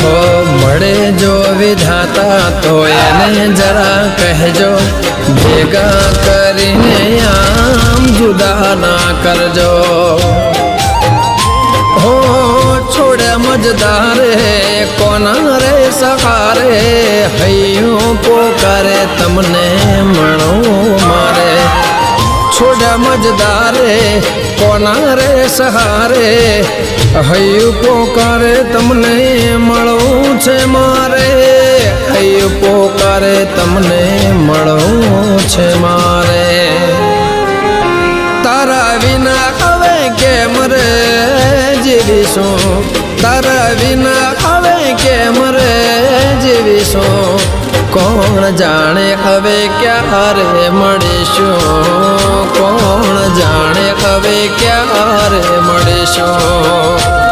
हो મળે જો વિધાતા તો એને જરા કહેજો ભેગા કરીને આમ જુદા ના કરજો हो छोड़े मजदारे कोना रे सहारे हयो पोकारे तमने मणो मारे छोड़े मजदारे कोना रे सहारे हयो पोकारे तमने मणो छे मारे हयो पोकारे तमने मणो छे मारे तारा विना हवे केम रे जीवीशुं तारा विना हवे केम रे जीवीशुं कोण जाने हवे क्यारे मळीशुं कोण जाने हवे क्यारे मळीशुं।